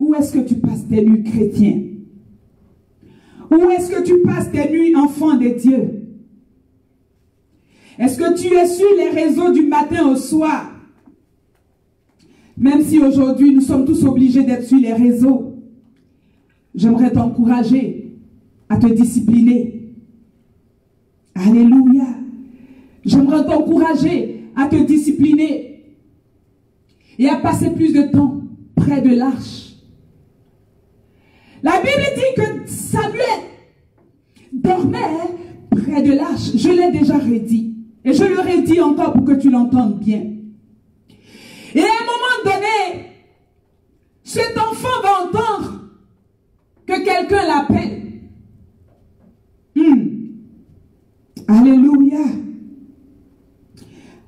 Où est-ce que tu passes tes nuits chrétiens? Où est-ce que tu passes tes nuits enfant de Dieu? Est-ce que tu es sur les réseaux du matin au soir? Même si aujourd'hui nous sommes tous obligés d'être sur les réseaux, j'aimerais t'encourager à te discipliner. Alléluia. J'aimerais t'encourager à te discipliner et à passer plus de temps près de l'arche. La Bible dit que Samuel dormait près de l'arche. Je l'ai déjà redit. Et je le redis encore pour que tu l'entendes bien. Et à un moment donné, cet enfant va entendre que quelqu'un l'appelle. Alléluia.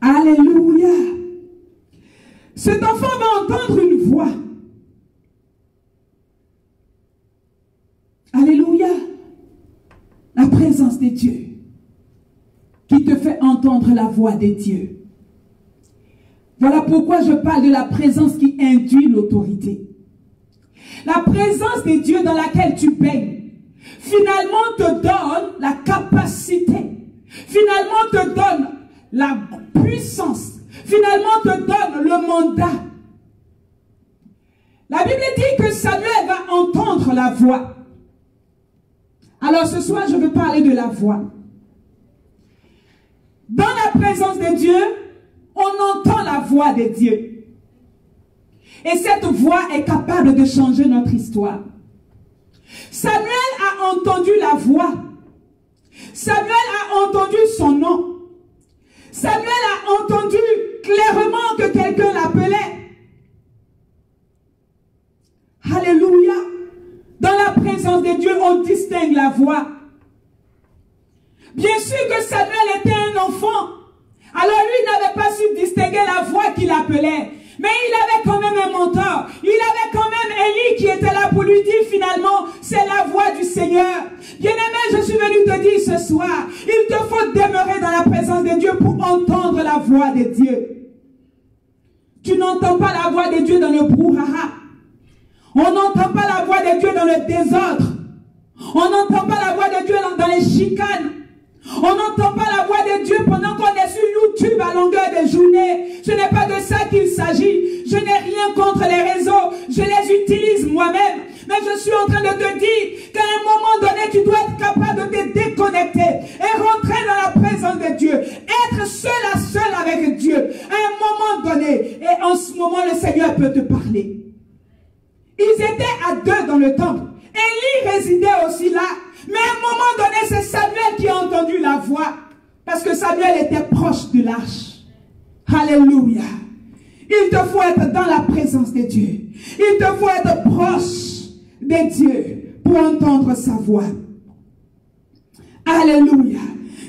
Alléluia. Cet enfant va entendre une voix. Alléluia. La présence de Dieu qui te fait entendre la voix de Dieu. Voilà pourquoi je parle de la présence qui induit l'autorité. La présence de Dieu dans laquelle tu baignes, finalement te donne la capacité, finalement te donne la puissance, finalement te donne le mandat. La Bible dit que Samuel va entendre la voix. Alors ce soir, je veux parler de la voix. Dans la présence de Dieu, on entend la voix de Dieu. Et cette voix est capable de changer notre histoire. Samuel a entendu la voix. Samuel a entendu son nom. Samuel a entendu clairement que quelqu'un l'appelait. Alléluia. Dans la présence de Dieu, on distingue la voix. Bien sûr que Samuel était un enfant. Alors lui n'avait pas su distinguer la voix qui l'appelait. Mais il avait quand même un mentor. Il avait quand même Élie qui était là pour lui dire finalement, c'est la voix du Seigneur. Bien-aimé, je suis venu te dire ce soir, il te faut demeurer dans la présence de Dieu pour entendre la voix de Dieu. Tu n'entends pas la voix de Dieu dans le brouhaha. On n'entend pas la voix de Dieu dans le désordre. On n'entend pas la voix de Dieu dans les chicanes. On n'entend pas la voix de Dieu pendant qu'on est sur YouTube à longueur de journée. Ce n'est pas de ça qu'il s'agit. Je n'ai rien contre les réseaux. Je les utilise moi-même. Mais je suis en train de te dire qu'à un moment donné, tu dois être capable de te déconnecter et rentrer dans la présence de Dieu. Être seul à seul avec Dieu. À un moment donné. Et en ce moment, le Seigneur peut te parler. Ils étaient à deux dans le temple. Élie résidait aussi là. Mais à un moment donné, c'est Samuel qui a entendu la voix. Parce que Samuel était proche de l'arche. Alléluia. Il te faut être dans la présence de Dieu. Il te faut être proche de Dieu pour entendre sa voix. Alléluia.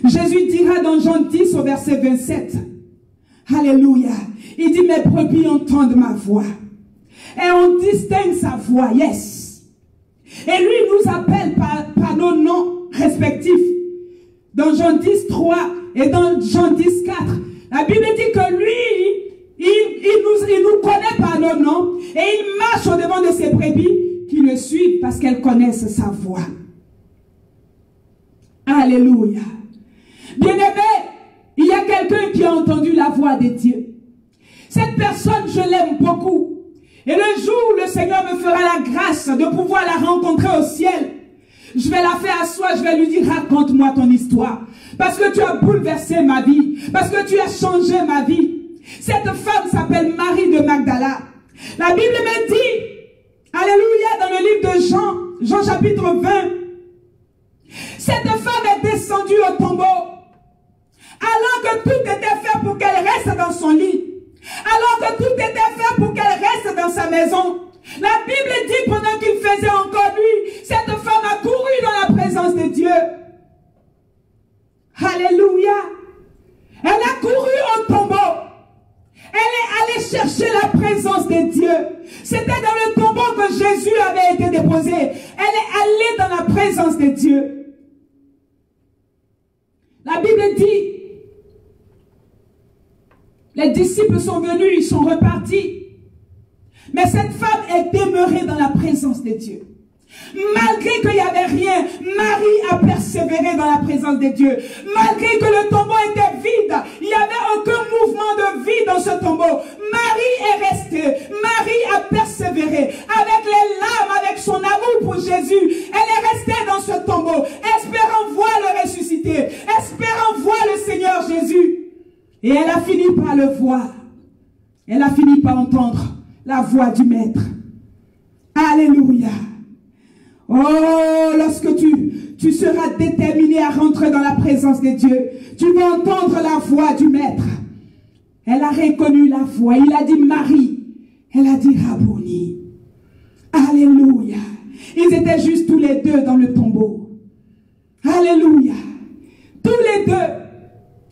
Jésus dira dans Jean 10 au verset 27. Alléluia. Il dit, mes brebis entendent ma voix. Et on distingue sa voix, yes. Et lui nous appelle par nos noms respectifs. Dans Jean 10, 3 et dans Jean 10, 4. La Bible dit que lui, il nous connaît par nos noms et il marche au devant de ses brebis qui le suivent parce qu'elles connaissent sa voix. Alléluia. Bien-aimé, il y a quelqu'un qui a entendu la voix de Dieu. Cette personne, je l'aime beaucoup. Et le jour où le Seigneur me fera la grâce de pouvoir la rencontrer au ciel, je vais la faire asseoir, je vais lui dire, raconte-moi ton histoire. Parce que tu as bouleversé ma vie. Parce que tu as changé ma vie. Cette femme s'appelle Marie de Magdala. La Bible me dit, alléluia, dans le livre de Jean chapitre 20, cette femme est descendue au tombeau, alors que tout était fait pour qu'elle reste dans son lit. Alors que tout était fait pour qu'elle reste dans sa maison. La Bible dit pendant qu'il faisait encore nuit, cette femme a couru dans la présence de Dieu. Alléluia. Elle a couru au tombeau. Elle est allée chercher la présence de Dieu. C'était dans le tombeau que Jésus avait été déposé. Elle est allée dans la présence de Dieu. La Bible dit, les disciples sont venus, ils sont repartis. Mais cette femme est demeurée dans la présence présence de Dieu. Malgré qu'il n'y avait rien, Marie a persévéré dans la présence de Dieu. Malgré que le tombeau était vide, il n'y avait aucun mouvement de vie dans ce tombeau. Marie est restée. Marie a persévéré. Avec les larmes, avec son amour pour Jésus, elle est restée dans ce tombeau, espérant voir le ressusciter, espérant voir le Seigneur Jésus. Et elle a fini par le voir. Elle a fini par entendre la voix du Maître. Alléluia. Oh, lorsque tu seras déterminé à rentrer dans la présence de Dieu, tu vas entendre la voix du Maître. Elle a reconnu la voix. Il a dit Marie. Elle a dit Rabboni. Alléluia. Ils étaient juste tous les deux dans le tombeau. Alléluia. Tous les deux.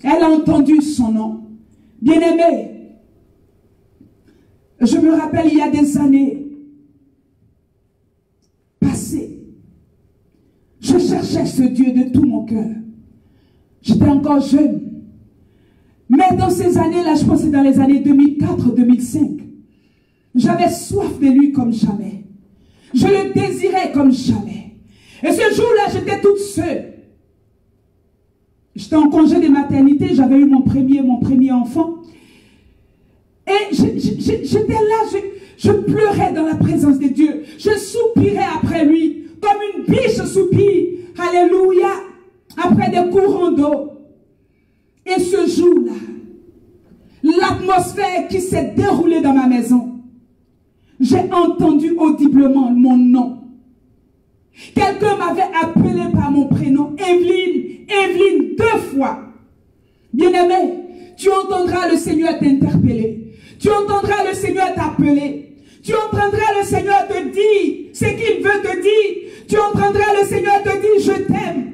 Elle a entendu son nom. Bien-aimé, je me rappelle il y a des années passées, je cherchais ce Dieu de tout mon cœur. J'étais encore jeune. Mais dans ces années-là, je pensais dans les années 2004-2005, j'avais soif de lui comme jamais. Je le désirais comme jamais. Et ce jour-là, j'étais toute seule. J'étais en congé de maternité, j'avais eu mon premier enfant. Et j'étais là, je pleurais dans la présence de Dieu. Je soupirais après lui, comme une biche soupire. Alléluia. Après des courants d'eau. Et ce jour-là, l'atmosphère qui s'est déroulée dans ma maison, j'ai entendu audiblement mon nom. Quelqu'un m'avait appelé par mon prénom, Evelyne, Evelyne, 2 fois. Bien-aimé, tu entendras le Seigneur t'interpeller. Tu entendras le Seigneur t'appeler. Tu entendras le Seigneur te dire ce qu'il veut te dire. Tu entendras le Seigneur te dire, je t'aime.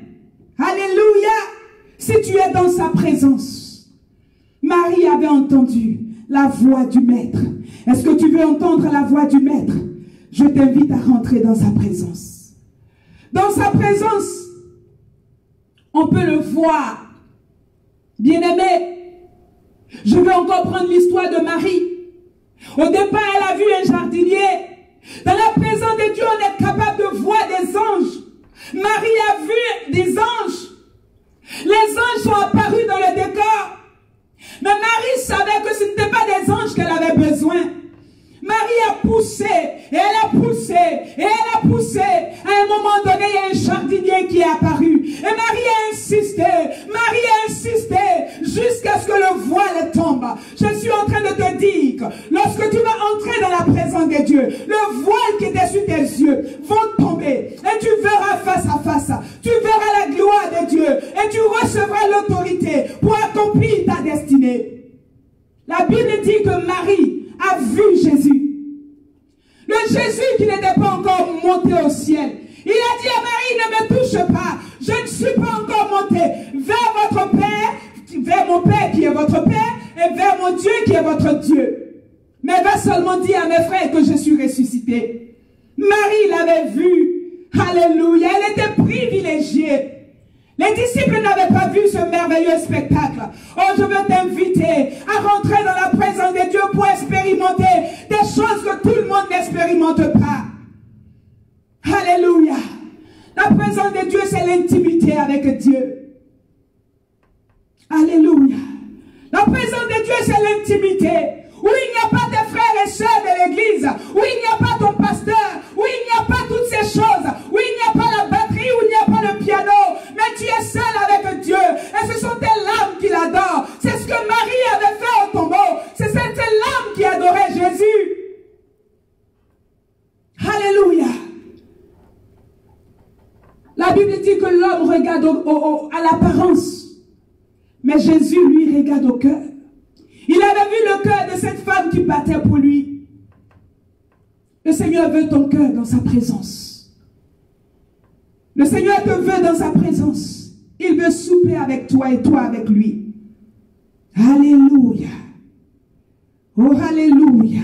Alléluia. Si tu es dans sa présence. Marie avait entendu la voix du Maître. Est-ce que tu veux entendre la voix du Maître? Je t'invite à rentrer dans sa présence. Dans sa présence, on peut le voir. Bien-aimé, je vais encore prendre l'histoire de Marie. Au départ, elle a vu un jardinier. Dans la présence de Dieu, on est capable de voir des anges. Marie a vu des anges. Les anges sont apparus dans le décor. Mais Marie savait que ce n'était pas des anges qu'elle avait besoin. Marie a poussé, et elle a poussé, et elle a poussé. À un moment donné, il y a un jardinier qui est apparu. Et Marie a insisté, jusqu'à ce que le voile tombe. Je suis en train de te dire que lorsque tu vas entrer dans la présence de Dieu, le voile qui était sur tes yeux va tomber. Et tu verras face à face. Tu verras la gloire de Dieu. Et tu recevras l'autorité pour accomplir ta destinée. La Bible dit que Marie a vu Jésus. Le Jésus qui n'était pas encore monté au ciel. Il a dit à Marie, ne me touche pas. Je ne suis pas encore monté vers votre Père, vers mon Père qui est votre Père, et vers mon Dieu qui est votre Dieu. Mais va seulement dire à mes frères que je suis ressuscité. Marie l'avait vu. Alléluia. Elle était privilégiée. Les disciples n'avaient pas vu ce merveilleux spectacle. Oh, je veux t'inviter à rentrer dans la présence de Dieu pour expérimenter des choses que tout le monde n'expérimente pas. Alléluia. La présence de Dieu, c'est l'intimité avec Dieu. Alléluia. La présence de Dieu, c'est l'intimité. Où il n'y a pas de frères et sœurs de l'église. Où il n'y a pas ton pasteur. Où il n'y a pas toutes ces choses. Où il n'y a pas la batterie. Où il n'y a pas le piano. Mais tu es seul avec Dieu. Et ce sont tes larmes qui l'adorent. C'est ce que Marie avait fait au tombeau. C'est ces larmes qui adoraient Jésus. Alléluia. La Bible dit que l'homme regarde à l'apparence. Mais Jésus, lui, regarde au cœur. Il avait vu le cœur de cette femme qui battait pour lui. Le Seigneur veut ton cœur dans sa présence. Le Seigneur te veut dans sa présence. Il veut souper avec toi et toi avec lui. Alléluia. Oh, alléluia.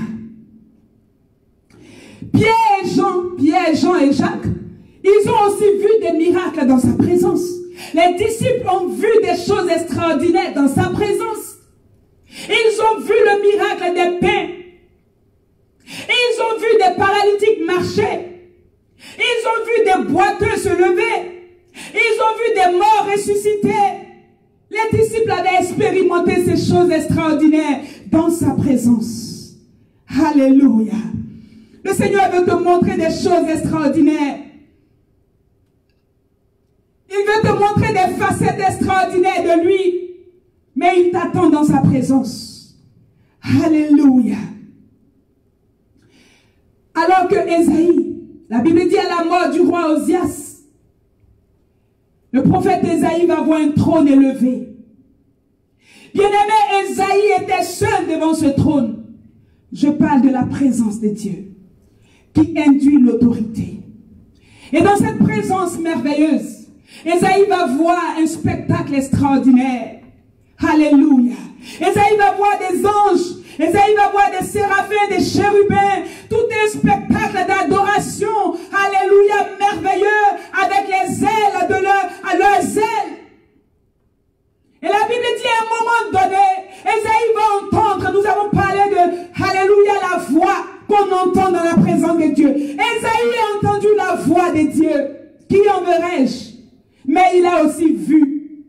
Pierre, Jean et Jacques, ils ont aussi vu des miracles dans sa présence. Les disciples ont vu des choses extraordinaires dans sa présence. Ils ont vu le miracle des pains. Ils ont vu des paralytiques marcher. boiteux se lever. Ils ont vu des morts ressusciter. Les disciples avaient expérimenté ces choses extraordinaires dans sa présence. Alléluia. Le Seigneur veut te montrer des choses extraordinaires. Il veut te montrer des facettes extraordinaires de lui. Mais il t'attend dans sa présence. Alléluia. Alors que Ésaïe, la Bible dit à la mort du roi Osias, le prophète Ésaïe va voir un trône élevé. Bien-aimé, Ésaïe était seul devant ce trône. Je parle de la présence de Dieu qui induit l'autorité. Et dans cette présence merveilleuse, Ésaïe va voir un spectacle extraordinaire. Alléluia. Ésaïe va voir des anges. Ésaïe va voir des séraphins, des chérubins. Tout un spectacle d'adoration. Alléluia, merveilleux, avec les ailes de leurs ailes. Et la Bible dit à un moment donné, Ésaïe va entendre, nous avons parlé de, alléluia, la voix qu'on entend dans la présence de Dieu. Ésaïe a entendu la voix de Dieu. Qui enverrai-je? Mais il a aussi vu.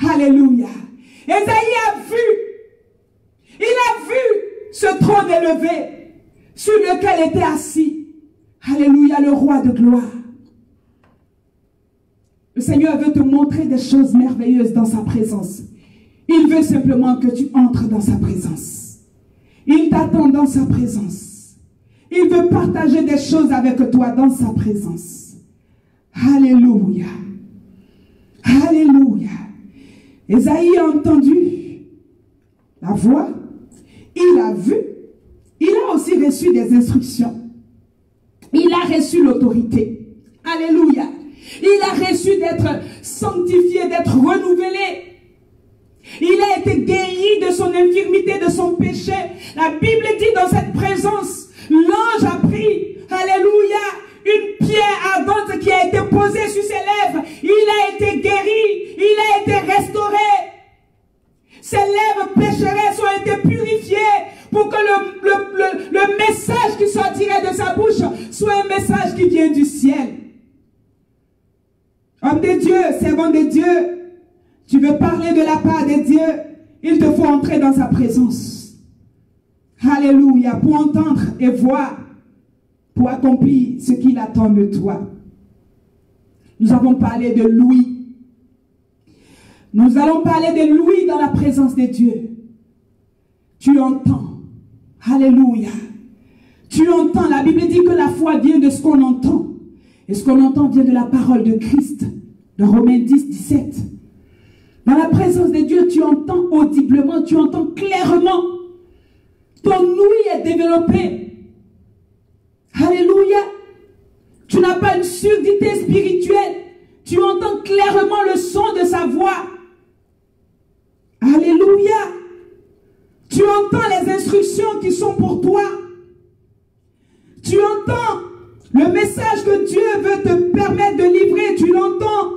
Alléluia. Ésaïe a vu. Il a vu ce trône élevé sur lequel était assis. Alléluia, le roi de gloire. Le Seigneur veut te montrer des choses merveilleuses dans sa présence. Il veut simplement que tu entres dans sa présence. Il t'attend dans sa présence. Il veut partager des choses avec toi dans sa présence. Alléluia. Alléluia. Ésaïe a entendu la voix. Il a vu. Il a aussi reçu des instructions. Il a reçu l'autorité. Alléluia. Il a reçu d'être sanctifié, d'être renouvelé. Il a été guéri de son infirmité, de son péché. La Bible dit dans cette présence, l'ange a pris, alléluia, une pierre ardente qui a été posée sur ses lèvres. Il a été guéri, il a été restauré. Ses lèvres pécheresses ont été purifiées pour que le message qui sortirait de sa bouche soit un message qui vient du ciel. Homme de Dieu, servant de Dieu, tu veux parler de la part de Dieu, il te faut entrer dans sa présence. Alléluia, pour entendre et voir, pour accomplir ce qu'il attend de toi. Nous avons parlé de Louis. Nous allons parler de Louis dans la présence de Dieu. Tu entends. Alléluia. Tu entends. La Bible dit que la foi vient de ce qu'on entend. Et ce qu'on entend vient de la parole de Christ. Dans Romains 10, 17. Dans la présence de Dieu, tu entends audiblement, tu entends clairement. Ton ouïe est développé. Alléluia. Tu n'as pas une surdité spirituelle. Tu entends clairement le son de sa voix. Alléluia. Tu entends les instructions qui sont pour toi. Tu entends le message que Dieu veut te permettre de livrer. Tu l'entends.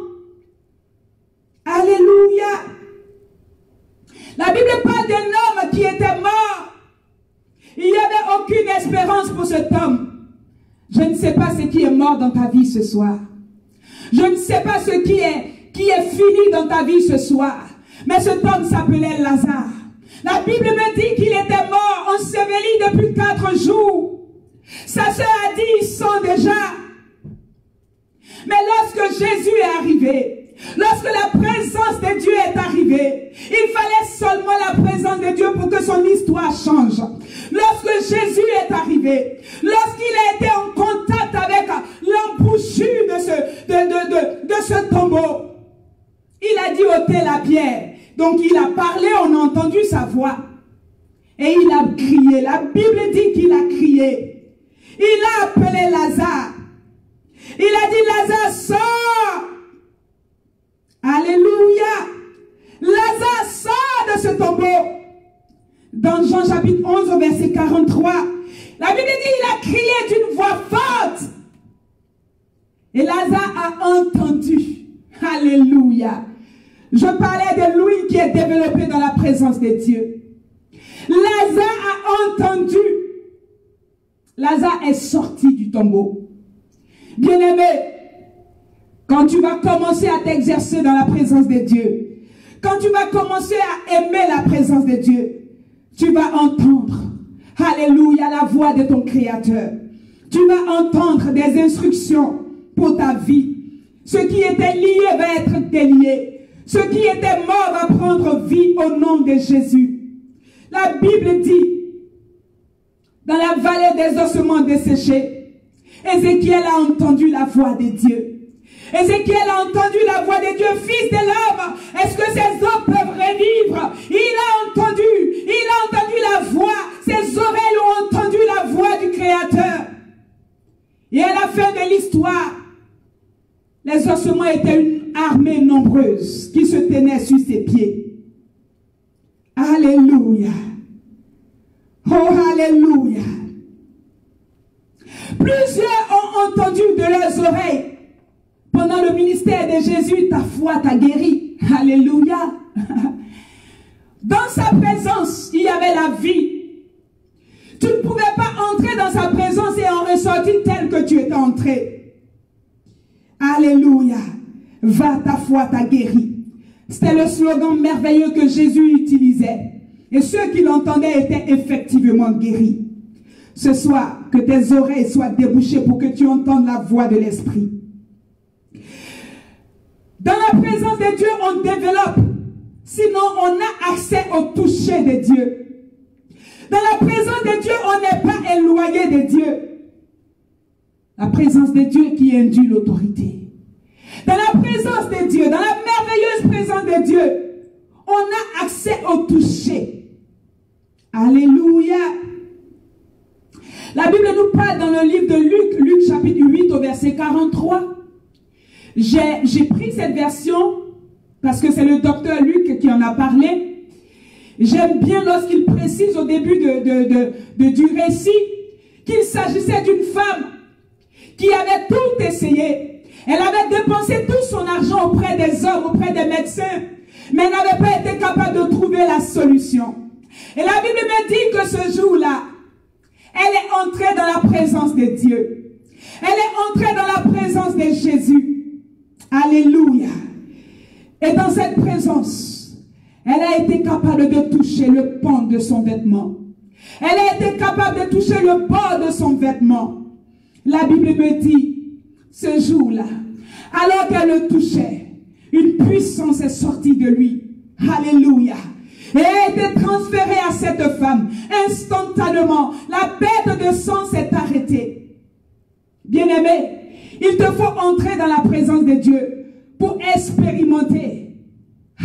Alléluia. La Bible parle d'un homme qui était mort. Il n'y avait aucune espérance pour cet homme. Je ne sais pas ce qui est mort dans ta vie ce soir. Je ne sais pas ce qui est fini dans ta vie ce soir. Mais cet homme s'appelait Lazare. La Bible me dit qu'il était mort, enseveli depuis 4 jours. Sa sœur a dit, il sent déjà. Mais lorsque Jésus est arrivé, lorsque la présence de Dieu est arrivée, il fallait seulement la présence de Dieu pour que son histoire change. Lorsque Jésus est arrivé, lorsqu'il a été en contact avec l'embouchure de ce tombeau, il a dit ôtez la pierre. Donc il a parlé, on a entendu sa voix. Et il a crié. La Bible dit qu'il a crié. Il a appelé Lazare. Il a dit Lazare, sors. Alléluia. Lazare, sort de ce tombeau. Dans Jean chapitre 11 au verset 43. La Bible dit il a crié d'une voix forte. Et Lazare a entendu. Alléluia. Je parlais de Louis qui est développé dans la présence de Dieu. Lazare a entendu. Lazare est sorti du tombeau. Bien-aimé, quand tu vas commencer à t'exercer dans la présence de Dieu, quand tu vas commencer à aimer la présence de Dieu, tu vas entendre, alléluia, la voix de ton Créateur. Tu vas entendre des instructions pour ta vie. Ce qui était lié va être délié. Ce qui était mort va prendre vie au nom de Jésus. La Bible dit, dans la vallée des ossements desséchés, Ézéchiel a entendu la voix de Dieu. Ézéchiel a entendu la voix de Dieu, fils de l'homme. Est-ce que ces os peuvent revivre? Il a entendu la voix. Ses oreilles ont entendu la voix du Créateur. Et à la fin de l'histoire, les ossements étaient une armée nombreuse qui se tenait sur ses pieds. Alléluia. Oh, alléluia. Plusieurs ont entendu de leurs oreilles. Pendant le ministère de Jésus, ta foi t'a guéri. Alléluia. Dans sa présence, il y avait la vie. Tu ne pouvais pas entrer dans sa présence et en ressortir tel que tu étais entré. Alléluia. Va, ta foi t'a guéri. C'était le slogan merveilleux que Jésus utilisait. Et ceux qui l'entendaient étaient effectivement guéris. Ce soir, que tes oreilles soient débouchées pour que tu entendes la voix de l'Esprit. Dans la présence de Dieu, on développe. Sinon, on a accès au toucher de Dieu. Dans la présence de Dieu, on n'est pas éloigné de Dieu. La présence de Dieu qui induit l'autorité. Dans la présence de Dieu, dans la merveilleuse présence de Dieu, on a accès au toucher. Alléluia. La Bible nous parle dans le livre de Luc, Luc chapitre 8 au verset 43. J'ai pris cette version parce que c'est le docteur Luc qui en a parlé. J'aime bien lorsqu'il précise au début du récit qu'il s'agissait d'une femme qui avait tout essayé. Elle avait dépensé tout son argent auprès des hommes, auprès des médecins, mais elle n'avait pas été capable de trouver la solution. Et la Bible me dit que ce jour-là, elle est entrée dans la présence de Dieu. Elle est entrée dans la présence de Jésus. Alléluia. Et dans cette présence, elle a été capable de toucher le pan de son vêtement. Elle a été capable de toucher le bord de son vêtement. La Bible me dit, ce jour-là, alors qu'elle le touchait, une puissance est sortie de lui. Alléluia. Et a été transférée à cette femme. Instantanément, la perte de sang s'est arrêtée. Bien-aimé, il te faut entrer dans la présence de Dieu pour expérimenter,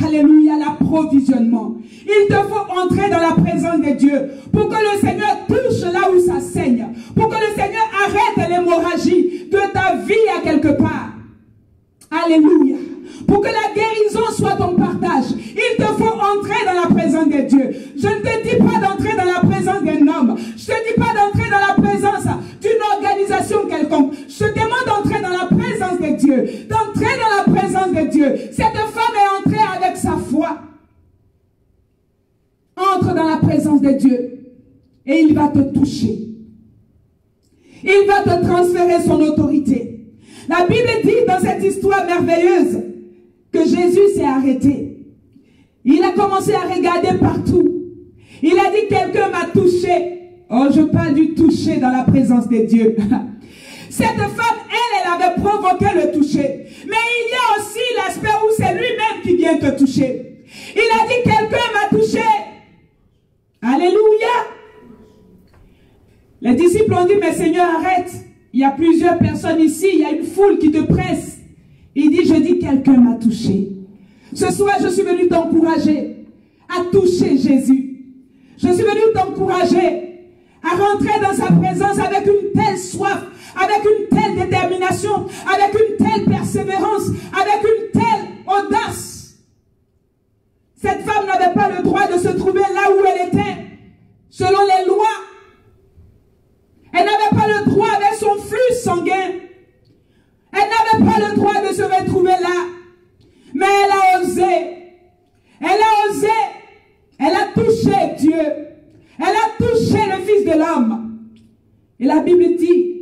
alléluia, l'approvisionnement. Il te faut entrer dans la présence de Dieu pour que le Seigneur touche là où ça saigne, pour que le Seigneur arrête l'hémorragie de ta vie à quelque part. Alléluia. Pour que la guérison soit ton partage, il te faut entrer dans la présence de Dieu. Je ne te dis pas d'entrer dans la présence d'un homme. Je ne te dis pas d'entrer dans la présence d'une organisation quelconque. Je te demande d'entrer dans la présence de Dieu. D'entrer dans la présence de Dieu. Cette femme est entrée avec sa foi. Entre dans la présence de Dieu. Et il va te toucher. Il va te transférer son autorité. La Bible dit dans cette histoire merveilleuse que Jésus s'est arrêté. Il a commencé à regarder partout. Il a dit, quelqu'un m'a touché. Oh, je parle du toucher dans la présence de Dieu. Cette femme, elle avait provoqué le toucher. Mais il y a aussi l'aspect où c'est lui-même qui vient te toucher. Il a dit, quelqu'un m'a touché. Alléluia. Les disciples ont dit, mais Seigneur, arrête. Il y a plusieurs personnes ici, il y a une foule qui te presse. Il dit, je dis, quelqu'un m'a touché. Ce soir, je suis venu t'encourager à toucher Jésus. Je suis venu t'encourager à rentrer dans sa présence avec une telle soif, avec une telle détermination, avec une telle persévérance, avec une telle audace. Cette femme n'avait pas le droit de se trouver là où elle était, selon les lois. Elle n'avait pas le droit avec son flux sanguin. Elle n'avait pas le droit de se retrouver là. Mais elle a osé. Elle a osé. Elle a touché Dieu. Elle a touché le Fils de l'homme. Et la Bible dit,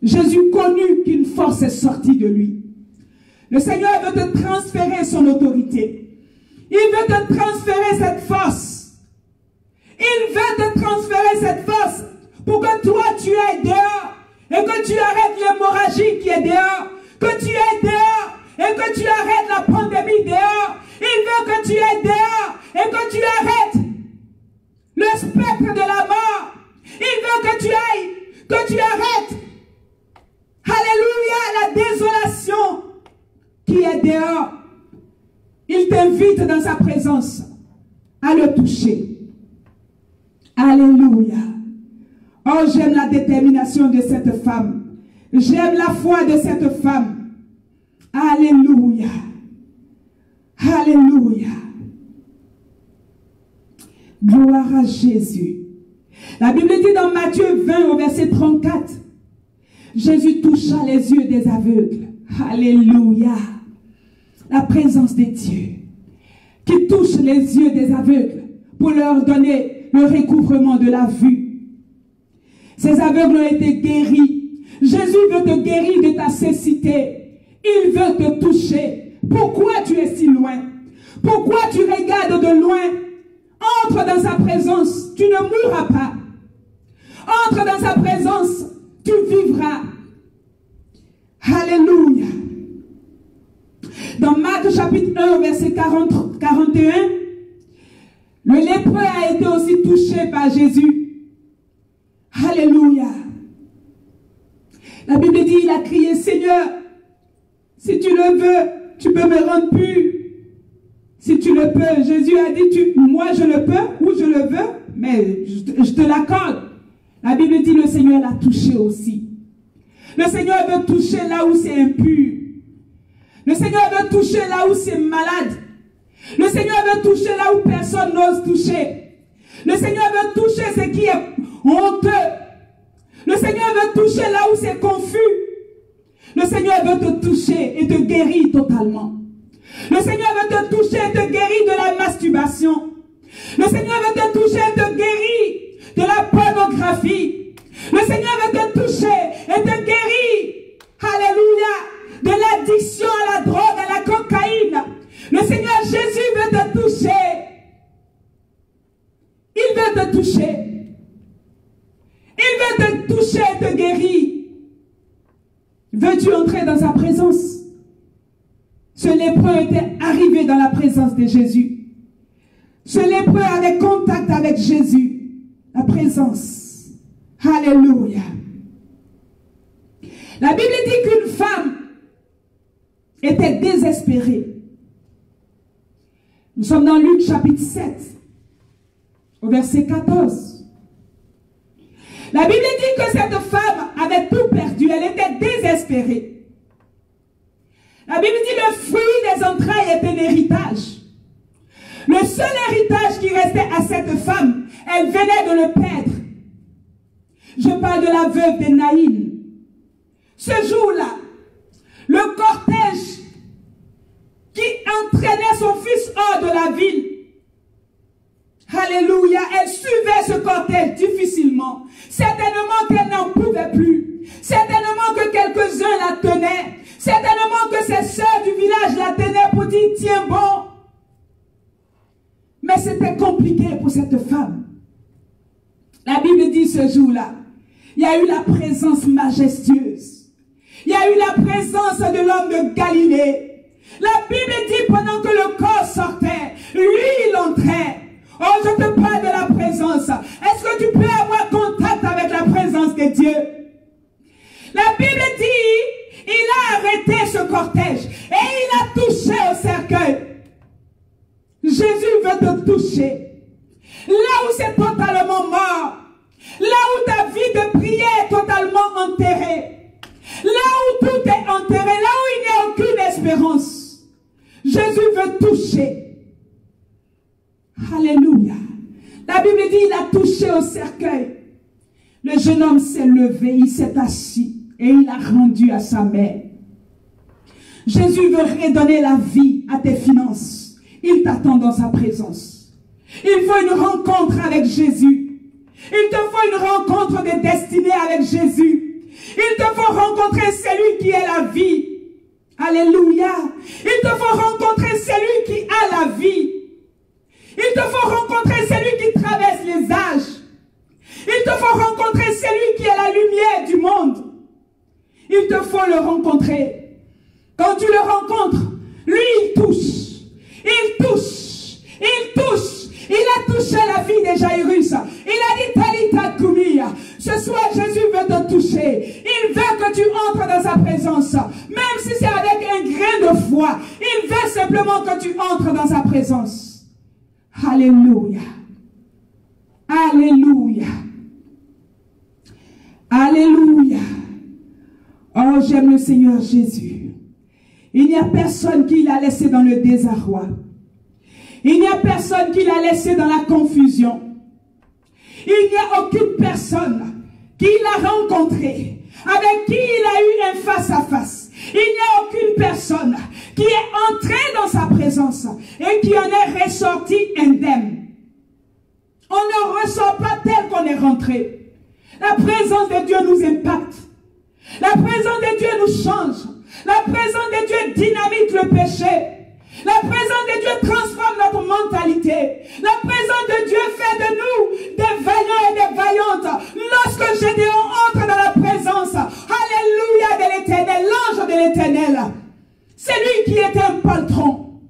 Jésus connut qu'une force est sortie de lui. Le Seigneur veut te transférer son autorité. Il veut te transférer cette force. Il veut te transférer cette force pour que toi tu ailles dehors et que tu arrêtes l'hémorragie qui est dehors, que tu ailles dehors et que tu arrêtes la pandémie dehors. Il veut que tu ailles dehors et que tu arrêtes le spectre de la mort. Il veut que tu ailles, que tu arrêtes, alléluia, la désolation qui est dehors. Il t'invite dans sa présence à le toucher. Alléluia. Oh, j'aime la détermination de cette femme. J'aime la foi de cette femme. Alléluia. Alléluia. Gloire à Jésus. La Bible dit dans Matthieu 20 au verset 34, Jésus toucha les yeux des aveugles. Alléluia. La présence de Dieu qui touche les yeux des aveugles pour leur donner le recouvrement de la vue. Ces aveugles ont été guéris. Jésus veut te guérir de ta cécité. Il veut te toucher. Pourquoi tu es si loin? Pourquoi tu regardes de loin? Entre dans sa présence, tu ne mourras pas. Entre dans sa présence, tu vivras. Alléluia. Dans Marc chapitre 1, verset 41, le lépreux a été aussi touché par Jésus. Alléluia. La Bible dit, il a crié, Seigneur, si tu le veux, tu peux me rendre pur. Si tu le peux. Jésus a dit, moi je le peux, ou je le veux, mais je te l'accorde. La Bible dit, le Seigneur l'a touché aussi. Le Seigneur veut toucher là où c'est impur. Le Seigneur veut toucher là où c'est malade. Le Seigneur veut toucher là où personne n'ose toucher. Le Seigneur veut toucher ce qui est honteux. Le Seigneur veut toucher là où c'est confus. Le Seigneur veut te toucher et te guérir totalement. Le Seigneur veut te toucher et te guérir de la masturbation. Le Seigneur veut te toucher et te guérir de la pornographie. Le Seigneur veut te toucher et te guérir, alléluia, de l'addiction à la drogue, à la cocaïne. Le Seigneur Jésus veut te toucher. Il veut te toucher. Il veut te toucher et te guérir. Veux-tu entrer dans sa présence? Ce lépreux était arrivé dans la présence de Jésus. Ce lépreux avait contact avec Jésus. La présence. Alléluia. La Bible dit qu'une femme était désespérée. Nous sommes dans Luc chapitre 7, au verset 14. La Bible dit que cette femme avait tout perdu. Elle était désespérée. La Bible dit que le fruit des entrailles était l'héritage. Le seul héritage qui restait à cette femme, elle venait de le perdre. Je parle de la veuve de Naïm. Ce jour-là, le cortège qui entraînait son fils hors de la ville, alléluia, elle suivait ce cortège difficilement. Certainement qu'elle n'en pouvait plus. Certainement que quelques-uns la tenaient. Certainement que ses sœurs du village la tenaient pour dire, tiens bon. Mais c'était compliqué pour cette femme. La Bible dit ce jour-là, il y a eu la présence majestueuse. Il y a eu la présence de l'homme de Galilée. La Bible dit pendant que le corps sortait, lui il entrait. Oh, je te parle de la présence. Est-ce que tu peux avoir contact avec la présence de Dieu? La Bible dit, il a arrêté ce cortège et il a touché au cercueil. Jésus veut te toucher. Là où c'est totalement mort. Là où ta vie de prière est totalement enterrée. Là où tout est enterré. Là où il n'y a aucune espérance. Jésus veut toucher. Alléluia. La Bible dit, il a touché au cercueil. Le jeune homme s'est levé, il s'est assis et il a rendu à sa mère. Jésus veut redonner la vie à tes finances. Il t'attend dans sa présence. Il faut une rencontre avec Jésus. Il te faut une rencontre de destinée avec Jésus. Il te faut rencontrer celui qui est la vie. Alléluia. Il te faut rencontrer celui qui a la vie. Il te faut rencontrer celui qui traverse les âges. Il te faut rencontrer celui qui est la lumière du monde. Il te faut le rencontrer. Quand tu le rencontres, lui il touche. Il touche. Il touche. Il a touché la vie de Jairus. Il a dit Talita Kumi. Ce soir Jésus veut te toucher. Il veut que tu entres dans sa présence. Même si c'est avec un grain de foi. Il veut simplement que tu entres dans sa présence. Alléluia. Alléluia. Alléluia. Oh, j'aime le Seigneur Jésus. Il n'y a personne qui l'a laissé dans le désarroi. Il n'y a personne qui l'a laissé dans la confusion. Il n'y a aucune personne qui l'a rencontré, avec qui il a eu un face-à-face. Il n'y a aucune personne qui est entrée dans sa présence et qui en est ressortie indemne. On ne ressort pas tel qu'on est rentré. La présence de Dieu nous impacte. La présence de Dieu nous change. La présence de Dieu dynamite le péché. La présence de Dieu transforme notre mentalité. La présence de Dieu fait de nous des vaillants et des vaillantes. Lorsque Gédéon entre dans la présence, alléluia, de l'Éternel, l'ange de l'Éternel, c'est lui qui était un poltron.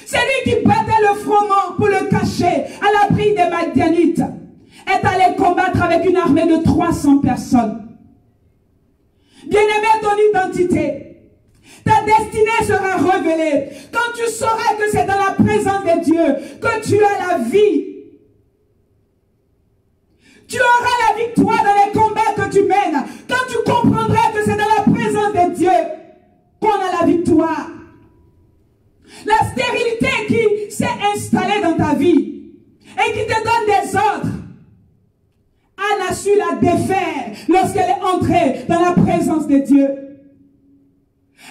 C'est lui qui battait le froment pour le cacher à l'abri des Madianites. Est allé combattre avec une armée de 300 personnes. Bien-aimé, ton identité, ta destinée sera révélée quand tu sauras que c'est dans la présence de Dieu que tu as la vie. Tu auras la victoire dans les combats que tu mènes quand tu comprendras que c'est dans la présence de Dieu qu'on a la victoire. La stérilité qui s'est installée dans ta vie et qui te donne des ordres, Anne a su la défaire lorsqu'elle est entrée dans la présence de Dieu.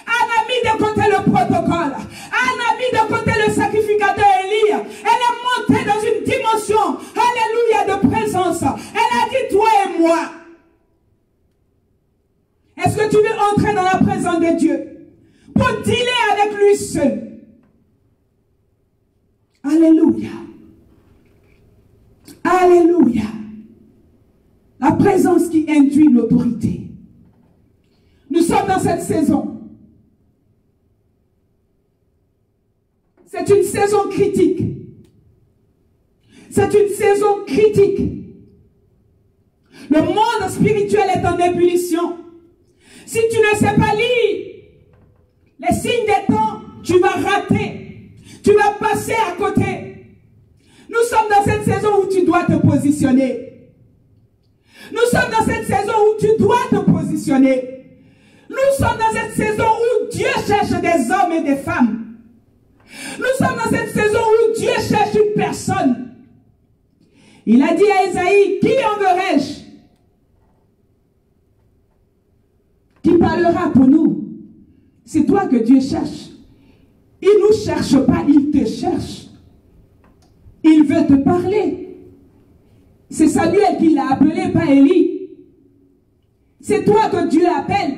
Anne a mis de côté le protocole. Anne a mis de côté le sacrificateur Élie. Elle est montée dans une dimension, alléluia, de présence. Elle a dit, toi et moi. Est-ce que tu veux entrer dans la présence de Dieu pour dealer avec lui seul? Alléluia. Alléluia. La présence qui induit l'autorité. Nous sommes dans cette saison. C'est une saison critique. C'est une saison critique. Le monde spirituel est en ébullition. Si tu ne sais pas lire les signes des temps, tu vas rater. Tu vas passer à côté. Nous sommes dans cette saison où tu dois te positionner. Nous sommes dans cette saison où tu dois te positionner. Nous sommes dans cette saison où Dieu cherche des hommes et des femmes. Nous sommes dans cette saison où Dieu cherche une personne. Il a dit à Esaïe, qui enverrai-je? Qui parlera pour nous? C'est toi que Dieu cherche. Il ne nous cherche pas, il te cherche. Il veut te parler. C'est Samuel qui l'a appelé, pas Élie. C'est toi que Dieu appelle.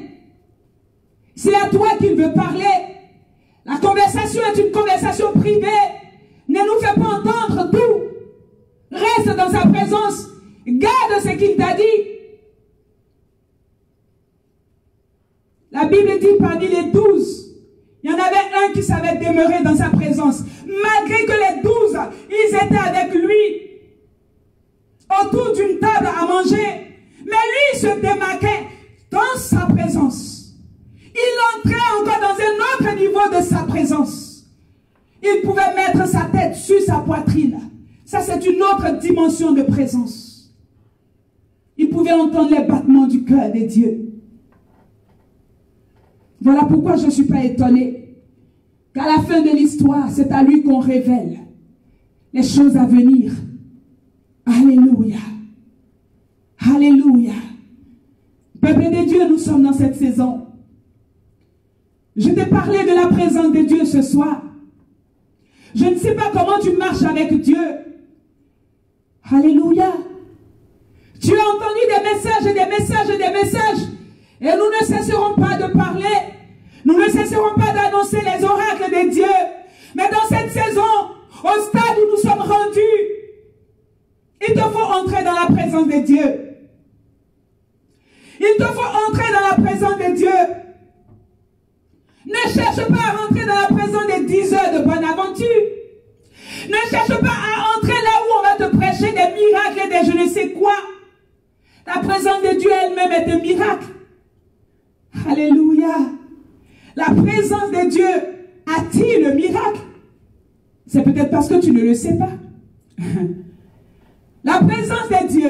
C'est à toi qu'il veut parler. La conversation est une conversation privée. Ne nous fais pas entendre tout. Reste dans sa présence. Garde ce qu'il t'a dit. La Bible dit parmi les 12, il y en avait un qui savait demeurer dans sa présence. Malgré que les 12, ils étaient avec lui autour d'une table à manger. Mais lui se démarquait dans sa présence. Il entrait encore dans un autre niveau de sa présence. Il pouvait mettre sa tête sur sa poitrine. Ça, c'est une autre dimension de présence. Il pouvait entendre les battements du cœur de Dieu. Voilà pourquoi je ne suis pas étonné qu'à la fin de l'histoire, c'est à lui qu'on révèle les choses à venir. Alléluia. Alléluia. Peuple de Dieu, nous sommes dans cette saison. Je t'ai parlé de la présence de Dieu ce soir. Je ne sais pas comment tu marches avec Dieu. Alléluia. Tu as entendu des messages et des messages et des messages. Et nous ne cesserons pas de parler Nous ne cesserons pas d'annoncer les oracles de Dieu. Mais dans cette saison, au stade où nous sommes rendus, il te faut entrer dans la présence de Dieu. Il te faut entrer dans la présence de Dieu. Ne cherche pas à rentrer dans la présence des 10 heures de bonne aventure. Ne cherche pas à entrer là où on va te prêcher des miracles et des je ne sais quoi. La présence de Dieu elle-même est un miracle. Alléluia. La présence de Dieu attire le miracle. C'est peut-être parce que tu ne le sais pas. La présence de Dieu,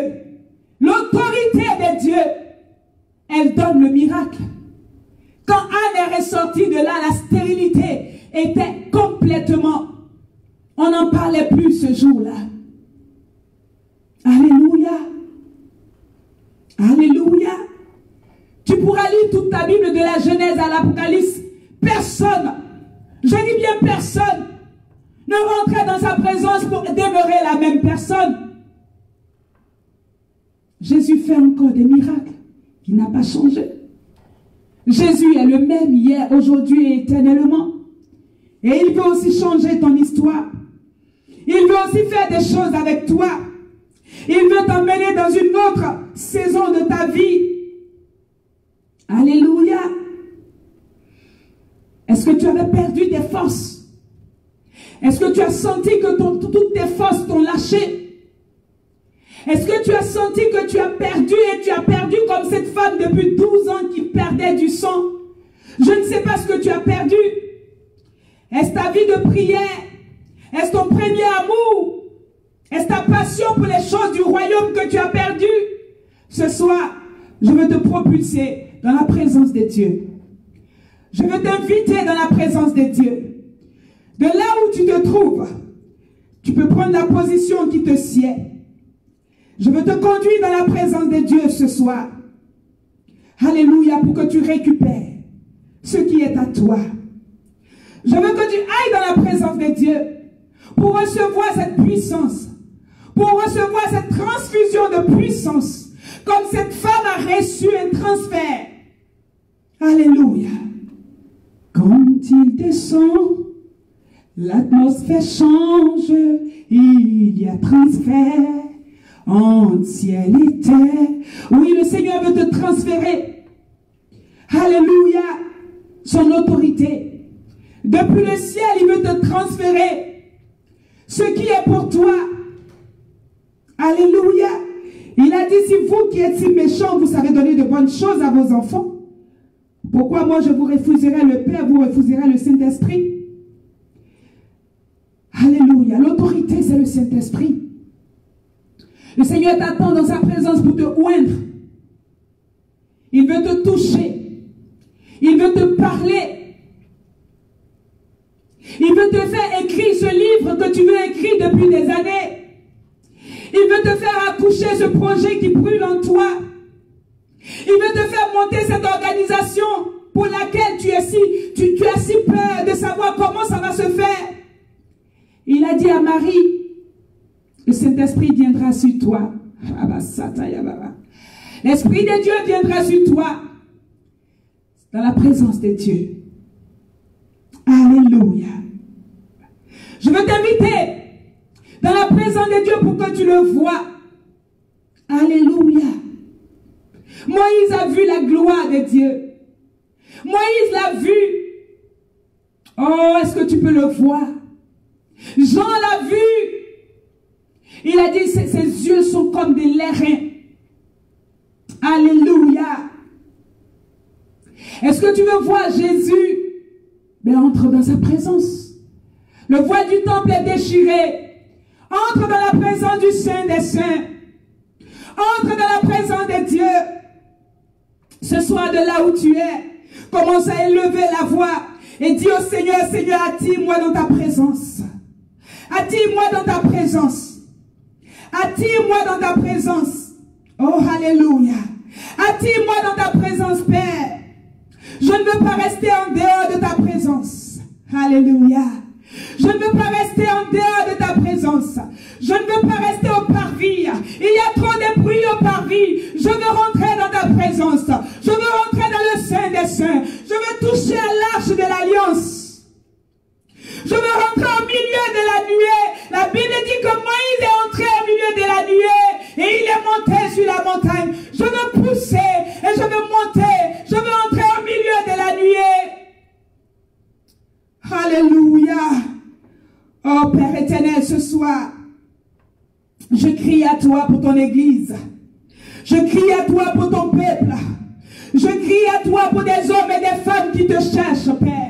l'autorité de Dieu, elle donne le miracle. Quand Anne est ressortie de là, la stérilité était complètement... On n'en parlait plus ce jour-là. Alléluia. Alléluia. Tu pourras lire toute ta Bible de la Genèse à l'Apocalypse. Personne, je dis bien personne, ne rentrait dans sa présence pour demeurer la même personne. Jésus fait encore des miracles. Il n'a pas changé. Jésus est le même hier, aujourd'hui et éternellement. Et il veut aussi changer ton histoire. Il veut aussi faire des choses avec toi. Il veut t'emmener dans une autre saison de ta vie. Alléluia. Est-ce que tu avais perdu tes forces? Est-ce que tu as senti que toutes tes forces t'ont lâché? Est-ce que tu as senti que tu as perdu et tu as perdu comme cette femme depuis 12 ans qui perdait du sang? Je ne sais pas ce que tu as perdu. Est-ce ta vie de prière? Est-ce ton premier amour? Est-ce ta passion pour les choses du royaume que tu as perdu? Ce soir, je veux te propulser dans la présence de Dieu. Je veux t'inviter dans la présence de Dieu. De là où tu te trouves, tu peux prendre la position qui te sied. Je veux te conduire dans la présence de Dieu ce soir. Alléluia, pour que tu récupères ce qui est à toi. Je veux que tu ailles dans la présence de Dieu pour recevoir cette puissance, pour recevoir cette transfusion de puissance, comme cette femme a reçu un transfert. Alléluia. Quand il descend, l'atmosphère change, il y a transfert en ciel et terre. Oui, le Seigneur veut te transférer. Alléluia. Son autorité. Depuis le ciel, il veut te transférer ce qui est pour toi. Alléluia. Il a dit, si vous qui êtes si méchants, vous savez donner de bonnes choses à vos enfants, pourquoi moi je vous refuserai le Père, vous refuserez le Saint-Esprit? Alléluia. L'autorité, c'est le Saint-Esprit. Le Seigneur t'attend dans sa présence pour te oindre. Il veut te toucher. Il veut te parler. Il veut te faire écrire ce livre que tu veux écrire depuis des années. Il veut te faire accoucher ce projet qui brûle en toi. Il veut te faire monter cette organisation pour laquelle tu as si peur de savoir comment ça va se faire. Il a dit à Marie, le Saint-Esprit viendra sur toi. L'Esprit de Dieu viendra sur toi dans la présence de Dieu. Alléluia. Je veux t'inviter dans la présence de Dieu pour que tu le vois. Alléluia. Moïse a vu la gloire de Dieu. Moïse l'a vu. Oh, est-ce que tu peux le voir? Jean l'a vu. Il a dit, ses yeux sont comme des lérins. Alléluia. Est-ce que tu veux voir Jésus? Mais entre dans sa présence. Le voile du temple est déchiré. Entre dans la présence du Saint des Saints. Entre dans la présence de Dieu. Ce soir, de là où tu es, commence à élever la voix et dis au Seigneur, Seigneur, attire-moi dans ta présence. Attire-moi dans ta présence. Attire-moi dans ta présence. Oh, alléluia. Attire-moi dans ta présence, Père. Je ne veux pas rester en dehors de ta présence. Alléluia. Je ne veux pas rester en dehors de ta présence. Je ne veux pas rester au parvis. Il y a trop de bruit au parvis. Je veux rentrer dans ta présence. Je veux rentrer dans le Saint des Saints. Je veux toucher à toi pour ton Église. Je crie à toi pour ton peuple. Je crie à toi pour des hommes et des femmes qui te cherchent, Père.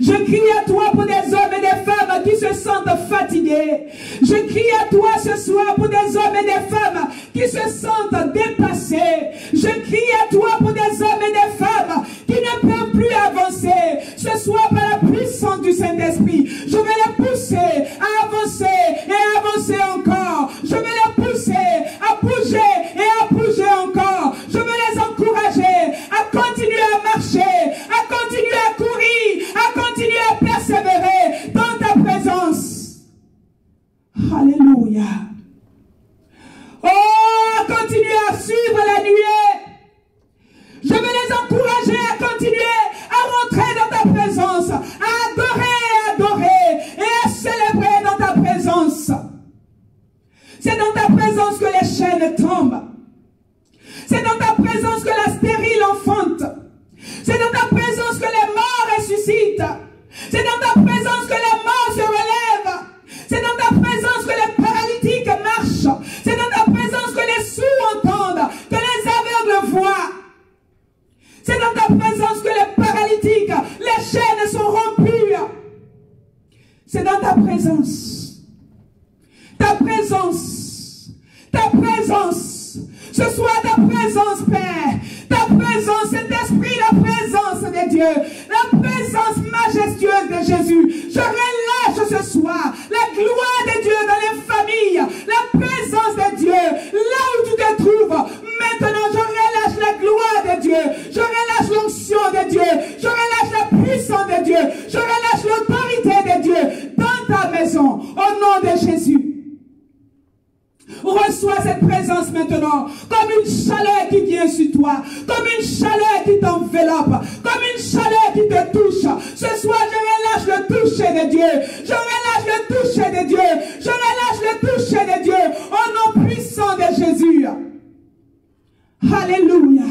Je crie à toi pour des hommes et des femmes qui se sentent fatigués. Je crie à toi ce soir pour des hommes et des femmes qui se sentent dépassés. Je crie à toi pour des hommes et des femmes qui ne peuvent plus avancer. Ce soir, par la puissance du Saint-Esprit, je vais les pousser à avancer et à avancer encore. Je vais les pousser à bouger et à bouger encore. Je veux les encourager à continuer à marcher, à continuer à courir, à continuer à persévérer dans ta présence. Alléluia. Oh, continuer à suivre la nuée. Je veux les encourager à continuer à rentrer dans ta présence, à adorer et à célébrer dans ta présence. C'est dans ta présence que les chaînes tombent. C'est dans ta présence que la stérile enfante. C'est dans ta présence que les morts ressuscitent. C'est dans ta présence que les morts se relèvent. C'est dans ta présence que les paralytiques marchent. C'est dans ta présence que les sourds entendent, que les aveugles voient. C'est dans ta présence que les paralytiques, les chaînes sont rompues. C'est dans ta présence. Ta présence. Ta présence. Ce soit ta présence, Père. Ta présence, cet esprit, la présence de Dieu. La présence majestueuse de Jésus. Je relâche ce soir la gloire de Dieu dans les familles. La présence de Dieu. Là où tu te trouves. Maintenant, je relâche la gloire de Dieu. Je relâche l'onction de Dieu. Je relâche la puissance de Dieu. Je relâche l'autorité de Dieu dans ta maison. Au nom de Jésus. Reçois cette présence maintenant, comme une chaleur qui vient sur toi, comme une chaleur qui t'enveloppe, comme une chaleur qui te touche. Ce soir, je relâche le toucher de Dieu. Je relâche le toucher de Dieu. Je relâche le toucher de Dieu au nom puissant de Jésus. Alléluia.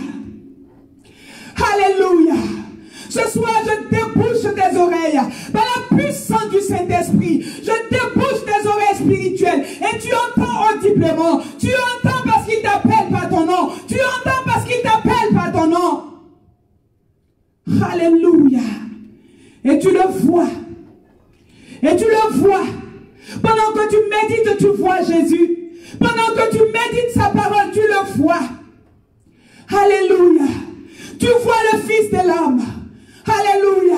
Alléluia. Ce soir, je débouche tes oreilles par la puissance du Saint-Esprit. Je débouche tes oreilles spirituelles et tu entends audiblement. Tu entends parce qu'il t'appelle par ton nom. Tu entends parce qu'il t'appelle par ton nom. Alléluia. Et tu le vois. Et tu le vois. Pendant que tu médites, tu vois Jésus. Pendant que tu médites sa parole, tu le vois. Alléluia. Tu vois le Fils de l'homme. Alléluia.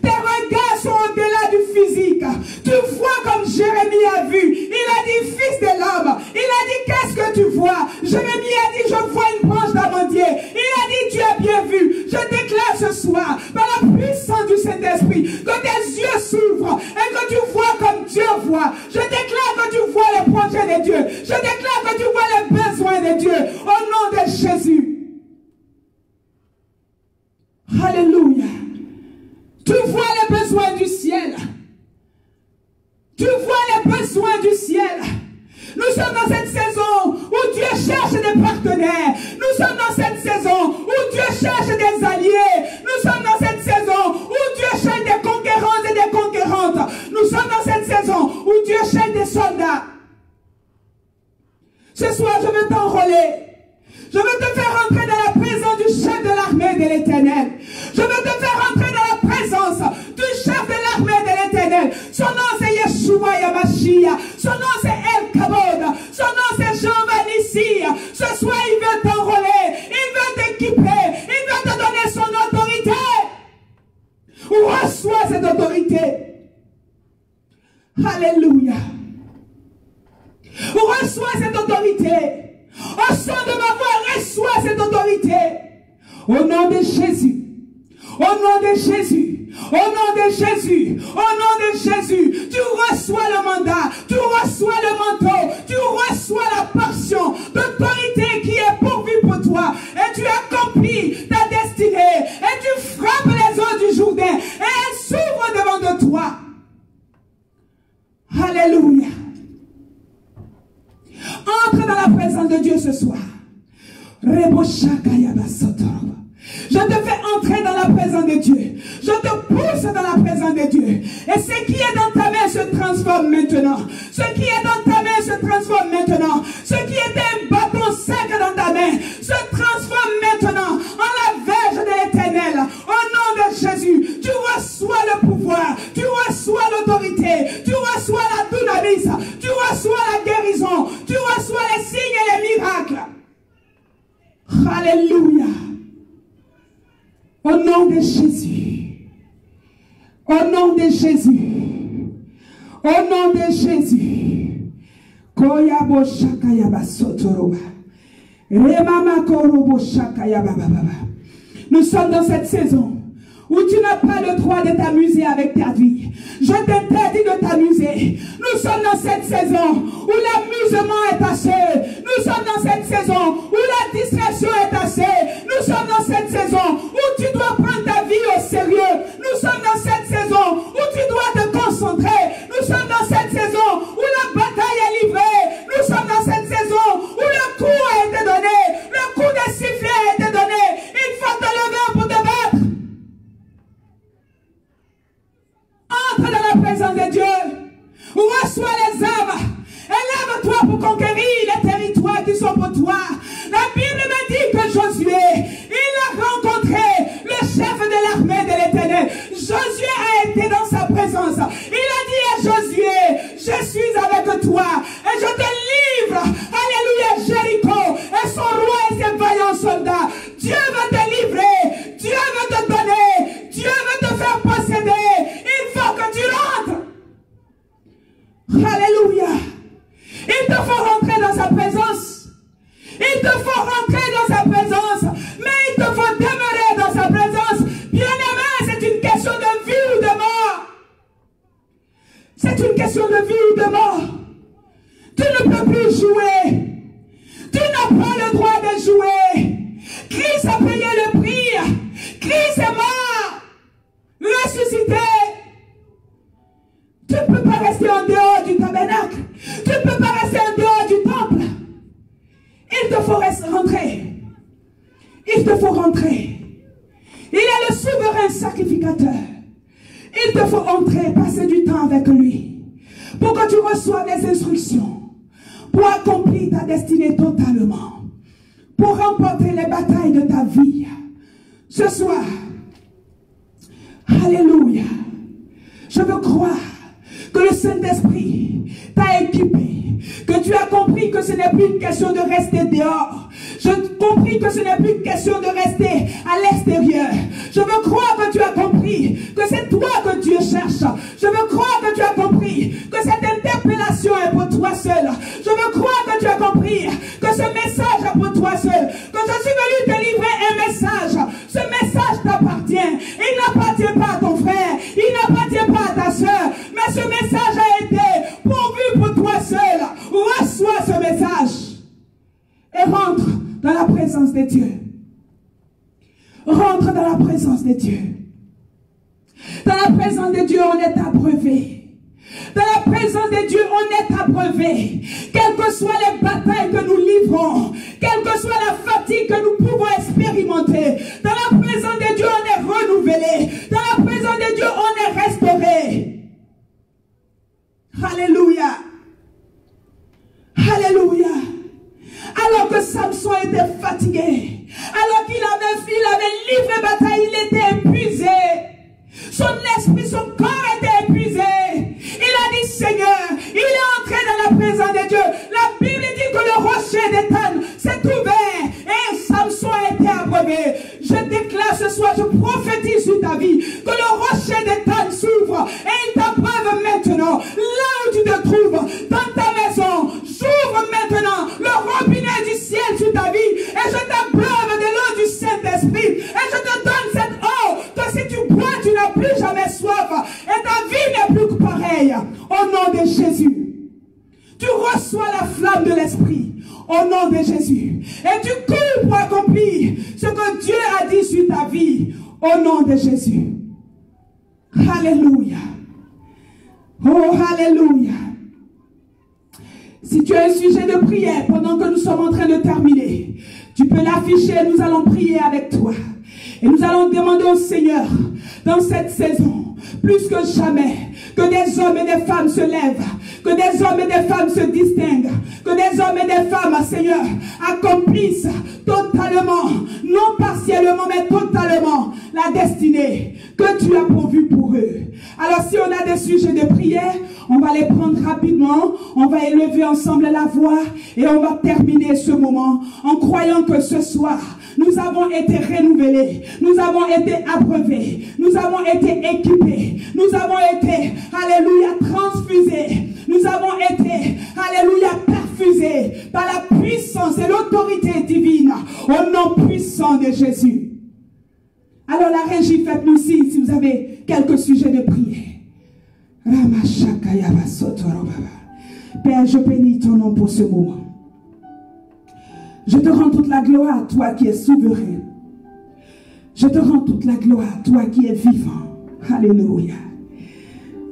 Tes regards sont au-delà du physique. Tu vois comme Jérémie a vu. Il a dit Fils de l'homme. Il a dit qu'est-ce que tu vois? Jérémie a dit je vois une branche d'amandier. Il a dit tu as bien vu. Je déclare ce soir par la puissance du Saint-Esprit que tes yeux s'ouvrent et que tu vois comme Dieu voit. Je déclare que tu vois les projets de Dieu. Je déclare que tu vois les besoins de Dieu au nom de Jésus. Alléluia. Tu vois les besoins du ciel. Tu vois les besoins du ciel. Nous sommes dans cette saison où Dieu cherche des partenaires. Nous sommes dans cette saison où Dieu cherche des alliés. Nous sommes dans cette saison où Dieu cherche des conquérants et des conquérantes. Nous sommes dans cette saison où Dieu cherche des soldats. Ce soir, je veux t'enrôler. Je veux te faire entrer dans la présence du chef de l'armée de l'Éternel. Je veux te faire entrer dans la présence du chef de l'armée de l'Éternel. Son nom c'est Yeshua Yamashia. Son nom c'est El Kabod. Son nom c'est Jehovah Nissi. Ce soir il veut t'enrôler. Il veut t'équiper. Il veut te donner son autorité. Reçois cette autorité. Alléluia. Reçois cette autorité. Au son de ma voix, reçois cette autorité. Au nom de Jésus. Au nom de Jésus. Au nom de Jésus. Au nom de Jésus. Tu reçois le mandat. Tu reçois le manteau. Tu reçois la portion d'autorité qui est pourvue pour toi. Et tu accomplis ta destinée. Et tu frappes les eaux du Jourdain. Et elles s'ouvrent devant de toi. Alléluia. Entre dans la présence de Dieu ce soir. Je te fais entrer dans la présence de Dieu. Je te pousse dans la présence de Dieu. Et ce qui est dans ta main se transforme maintenant. Ce qui est dans ta main se transforme maintenant. Ce qui est Au nom de Jésus. Au nom de Jésus. Au nom de Jésus. Koyabo shakayaba sotoroba. Remama korobo shakayaba baba. Nous sommes dans cette saison où tu n'as pas le droit de t'amuser avec ta vie. Je t'interdis de t'amuser. Nous sommes dans cette saison où l'amusement est assez. Nous sommes dans cette saison où la distraction est assez. Nous sommes dans cette saison où tu dois prendre ta vie au sérieux. Nous sommes dans cette saison où tu dois te concentrer. Nous sommes dans cette saison où la bataille est livrée. Nous sommes dans cette saison où le coup a été donné. Le coup de sifflet a été donné. Il faut te lever pour te battre. Entre dans la présence de Dieu. Reçois les âmes. Élève-toi pour conquérir les territoires qui sont pour toi. La Bible me dit que Josué, il a rencontré le chef de l'armée de l'Éternel. Josué a été dans sa présence. Il a dit à Josué, je suis avec toi et je te livre. Alléluia, Jéricho et son roi et ses vaillants soldats. Dieu veut te livrer. Dieu veut te donner. Dieu veut te faire posséder. Il faut que tu rentres. Alléluia. Il te faut rentrer dans sa présence. Il te faut rentrer dans sa présence. Mais il te faut demeurer dans sa présence. Bien-aimé, c'est une question de vie ou de mort. C'est une question de vie ou de mort. Tu ne peux plus jouer. Tu n'as pas le droit de jouer. Christ a payé le prix. Christ est mort. Ressuscité. Tu ne peux pas rester en dehors du tabernacle. Tu ne peux pas rester en dehors du temple. Il te faut rentrer. Il te faut rentrer. Il est le souverain sacrificateur. Il te faut entrer, passer du temps avec lui. Pour que tu reçoives les instructions. Pour accomplir ta destinée totalement. Pour remporter les batailles de ta vie. Ce soir. Alléluia. Je veux croire que le Saint-Esprit t'a équipé, que tu as compris que ce n'est plus une question de rester dehors. J'ai compris que ce n'est plus une question de rester à l'extérieur. Je veux croire que tu as compris que c'est toi que Dieu cherche. Je veux croire que tu as compris que cette interpellation est pour toi seul. Je veux croire que tu as compris que ce message est pour toi seul. Que je suis venu te livrer un message. Ce message t'appartient. Il n'appartient pas à ton frère. Il n'appartient pas à ta soeur. Mais ce message a été pourvu pour toi seul. Reçois ce message. Et rentre dans la présence de Dieu. Rentre dans la présence de Dieu. Dans la présence de Dieu, on est abreuvé. Dans la présence de Dieu, on est abreuvé. Quelles que soient les batailles que nous livrons, quelle que soit la fatigue que nous pouvons expérimenter, dans la présence de Dieu, on est renouvelé. Dans la présence de Dieu, on est restauré. Alléluia. Alléluia. Alors que Samson était fatigué, alors qu'il avait livré bataille, il était épuisé. Son esprit, son corps était épuisé. Il a dit, Seigneur, il est entré dans la présence de Dieu. La Bible dit que le rocher d'Étan s'est ouvert et Samson a été abreuvé. Je déclare ce soir, je prophétise sur ta vie que le rocher d'Étan s'ouvre et il t'abreuve maintenant. Là où tu te trouves, dans ta maison, j'ouvre maintenant le robinet du ciel sur ta vie et je t'abreuve de l'eau du Saint-Esprit et je te donne cette eau que si tu bois, tu n'as plus jamais soif et ta vie n'est plus que pareille. Au nom de Jésus, tu reçois la flamme de l'Esprit au nom de Jésus et tu cours pour accomplir ce que Dieu a dit sur ta vie au nom de Jésus. Alléluia. Oh, alléluia. Si tu as un sujet de prière pendant que nous sommes en train de terminer, tu peux l'afficher, nous allons prier avec toi. Et nous allons demander au Seigneur, dans cette saison, plus que jamais, que des hommes et des femmes se lèvent, que des hommes et des femmes se distinguent, que des hommes et des femmes, Seigneur, accomplissent totalement, non partiellement, mais totalement, la destinée que tu as pourvue pour eux. Alors si on a des sujets de prière, on va les prendre rapidement, on va élever ensemble la voix et on va terminer ce moment en croyant que ce soir, Nous avons été renouvelés. Nous avons été abreuvés. Nous avons été équipés. Nous avons été, alléluia, transfusés. Nous avons été, alléluia, perfusés par la puissance et l'autorité divine au nom puissant de Jésus. Alors la régie, faites-nous signe si vous avez quelques sujets de prière. Père, je bénis ton nom pour ce moment. Je te rends toute la gloire, toi qui es souverain. Je te rends toute la gloire, toi qui es vivant. Alléluia.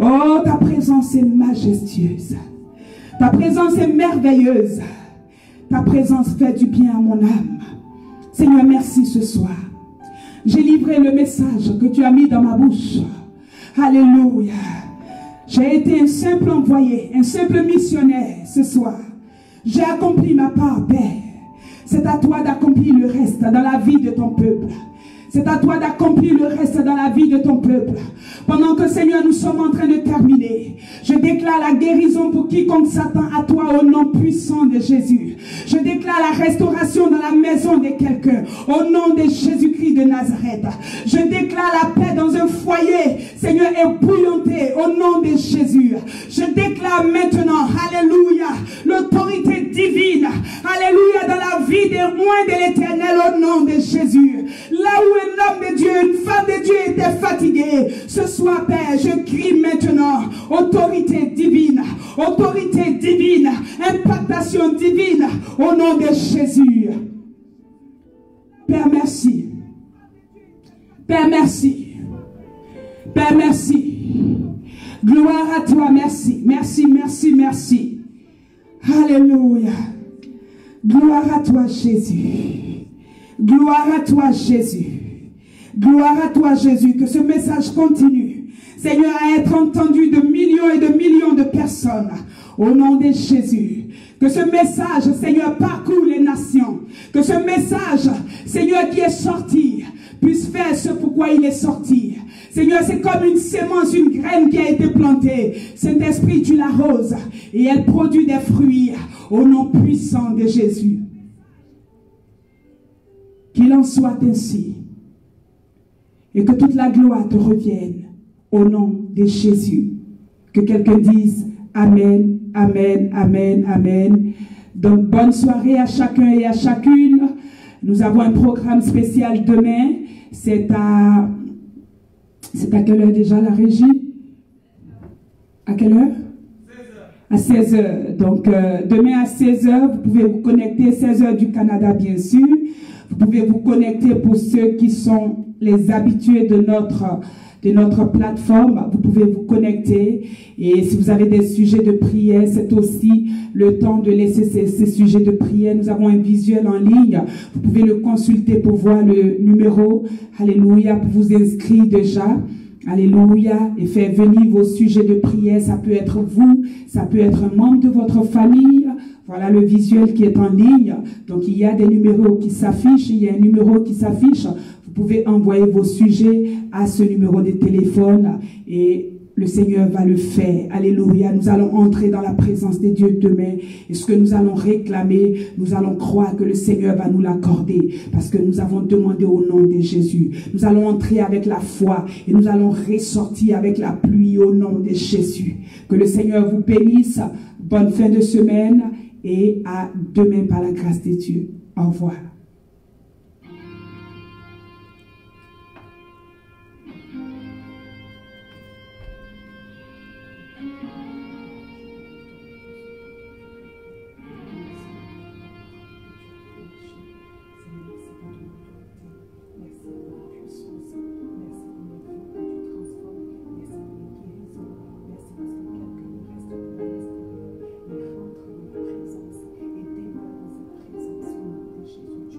Oh, ta présence est majestueuse. Ta présence est merveilleuse. Ta présence fait du bien à mon âme. Seigneur, merci ce soir. J'ai livré le message que tu as mis dans ma bouche. Alléluia. J'ai été un simple envoyé, un simple missionnaire ce soir. J'ai accompli ma part, Père. C'est à toi d'accomplir le reste dans la vie de ton peuple. C'est à toi d'accomplir le reste dans la vie de ton peuple. Pendant que, Seigneur, nous sommes en train de terminer, je déclare la guérison pour quiconque s'attend à toi au nom puissant de Jésus. Je déclare la restauration dans la maison de quelqu'un au nom de Jésus-Christ de Nazareth. Je déclare la paix dans un foyer, Seigneur, ébouillanté au nom de Jésus. Je déclare maintenant, alléluia, l'autorité divine, alléluia, dans la vie des loin de l'Éternel au nom de Jésus. Là où un homme de Dieu, une femme de Dieu était fatiguée, ce soir, Père, je crie maintenant autorité divine, impactation divine au nom de Jésus. Père, merci. Père, merci. Père, merci. Gloire à toi, merci. Merci, merci, merci. Alléluia. Gloire à toi, Jésus. Gloire à toi, Jésus. Gloire à toi, Jésus. Que ce message continue, Seigneur, à être entendu de millions et de millions de personnes. Au nom de Jésus. Que ce message, Seigneur, parcourt les nations. Que ce message, Seigneur, qui est sorti, puisse faire ce pourquoi il est sorti. Seigneur, c'est comme une sémence, une graine qui a été plantée. Saint-Esprit, tu l'arroses et elle produit des fruits au nom puissant de Jésus. Qu'il en soit ainsi. Et que toute la gloire te revienne au nom de Jésus. Que quelqu'un dise Amen, Amen, Amen, Amen. Donc, bonne soirée à chacun et à chacune. Nous avons un programme spécial demain. C'est à quelle heure déjà la régie? À quelle heure? 16h. À 16h. Donc, demain à 16h, vous pouvez vous connecter, 16h du Canada, bien sûr. Vous pouvez vous connecter pour ceux qui sont les habitués de notre plateforme. Vous pouvez vous connecter. Et si vous avez des sujets de prière, c'est aussi le temps de laisser ces sujets de prière. Nous avons un visuel en ligne. Vous pouvez le consulter pour voir le numéro. Alléluia, pour vous inscrire déjà. Alléluia. Et faire venir vos sujets de prière. Ça peut être vous, ça peut être un membre de votre famille. Voilà le visuel qui est en ligne. Donc, il y a des numéros qui s'affichent. Il y a un numéro qui s'affiche. Vous pouvez envoyer vos sujets à ce numéro de téléphone et le Seigneur va le faire. Alléluia. Nous allons entrer dans la présence de Dieu demain. Et ce que nous allons réclamer, nous allons croire que le Seigneur va nous l'accorder. Parce que nous avons demandé au nom de Jésus. Nous allons entrer avec la foi et nous allons ressortir avec la pluie au nom de Jésus. Que le Seigneur vous bénisse. Bonne fin de semaine. Et à demain par la grâce de Dieu. Au revoir. Jésus.